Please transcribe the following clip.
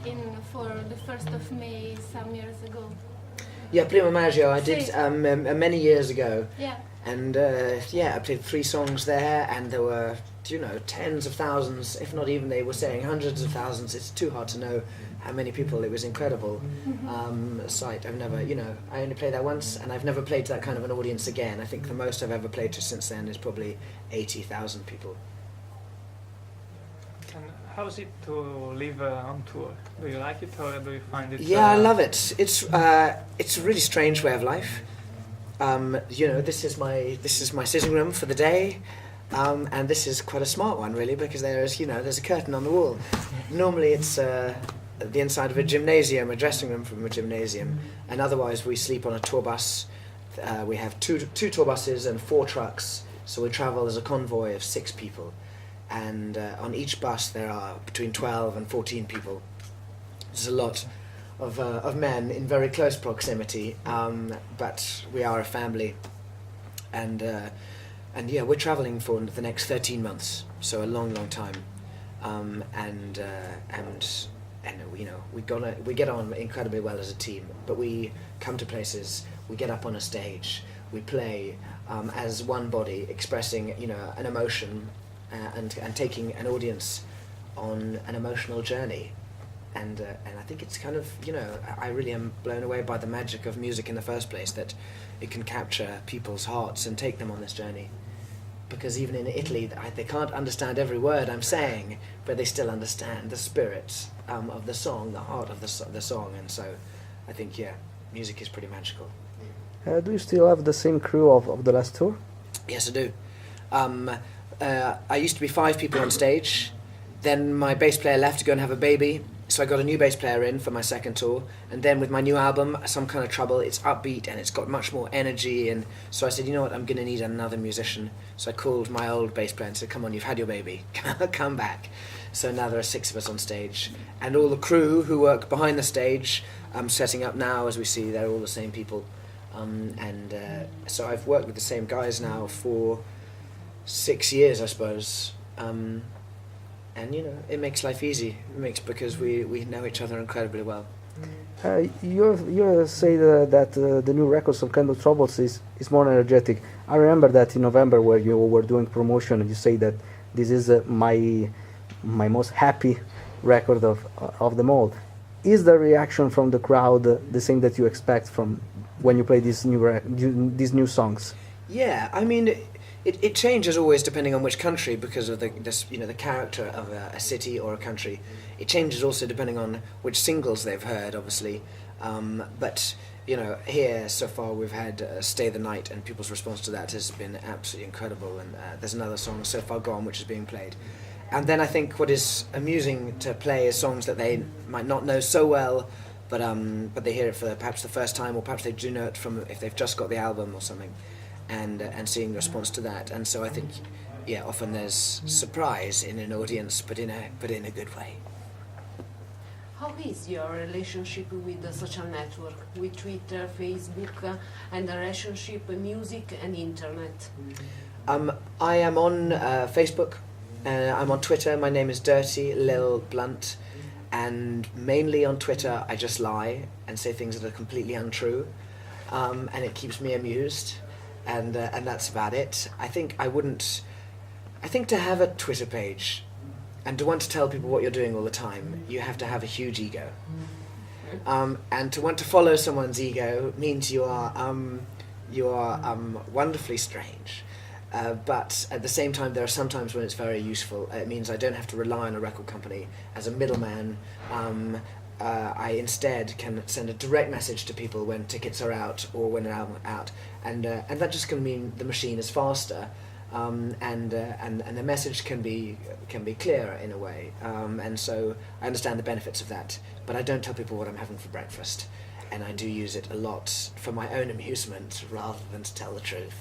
in for the 1st of May some years ago. Yeah, Primo Maggio, I did Sì. many years ago. Yeah. And yeah, I played 3 songs there, and there were, tens of thousands, if not even, they were saying hundreds of thousands. It's too hard to know how many people. It was incredible sight. I've never, I only played that once, and I've never played to that kind of an audience again. I think the most I've ever played to since then is probably 80,000 people. And how is it to live on tour? Do you like it, or do you find it? Yeah, I love it. It's a really strange way of life. This is my sitting room for the day, and this is quite a smart one, really, because there's a curtain on the wall. Normally it's the inside of a gymnasium, a dressing room from a gymnasium, and otherwise we sleep on a tour bus. We have two tour buses and 4 trucks, so we travel as a convoy of 6 people, and on each bus there are between 12 and 14 people. There's a lot of men in very close proximity, but we are a family, and yeah, we're traveling for the next 13 months, so a long time, and we get on incredibly well as a team. But we come to places, we get up on a stage, we play as one body, expressing an emotion, and taking an audience on an emotional journey. And I think it's kind of, I really am blown away by the magic of music in the first place, that it can capture people's hearts and take them on this journey. Because even in Italy, they can't understand every word I'm saying, but they still understand the spirit of the song, the heart of the song. And so I think, yeah, music is pretty magical. Do you still have the same crew of the last tour? Yes, I do. I used to be 5 people on stage. Then my bass player left to go and have a baby. So I got a new bass player in for my second tour, and then with my new album, Some Kind of Trouble, it's upbeat and it's got much more energy, and so I said, you know what, I'm going to need another musician. So I called my old bass player and said, come on, you've had your baby, come back. So now there are 6 of us on stage, and all the crew who work behind the stage, setting up now, as we see, they're all the same people. So I've worked with the same guys now for 6 years, I suppose. And it makes life easy. Because we know each other incredibly well. You say that the new record, Some Kind of Troubles, is more energetic. I remember that in November, where you were doing promotion, and you say that this is my most happy record of them all. Is the reaction from the crowd the same that you expect from when you play these new songs? Yeah, I mean, it changes always depending on which country, because of the character of a city or a country. It changes also depending on which singles they've heard, obviously. But here so far we've had "Stay the Night," and people's response to that has been absolutely incredible. And there's another song, "So Far Gone," which is being played. And then I think what is amusing to play is songs that they might not know so well, but they hear it for perhaps the first time, or perhaps they do know it from if they've just got the album or something. And seeing the response to that, and so I think, yeah, often there's surprise in an audience, but in a good way. How is your relationship with the social network, with Twitter, Facebook, and the relationship with music and internet? I am on Facebook. I'm on Twitter. My name is Dirty Lil Blunt, and mainly on Twitter I just lie and say things that are completely untrue, and it keeps me amused. And that's about it. I think to have a Twitter page and to want to tell people what you're doing all the time, you have to have a huge ego. And to want to follow someone's ego means you are wonderfully strange. But at the same time, there are some times when it's very useful. It means I don't have to rely on a record company as a middleman. I instead can send a direct message to people when tickets are out or when an album is out, and that just can mean the machine is faster, and the message can be clearer in a way, and so I understand the benefits of that. But I don't tell people what I'm having for breakfast, and I do use it a lot for my own amusement rather than to tell the truth.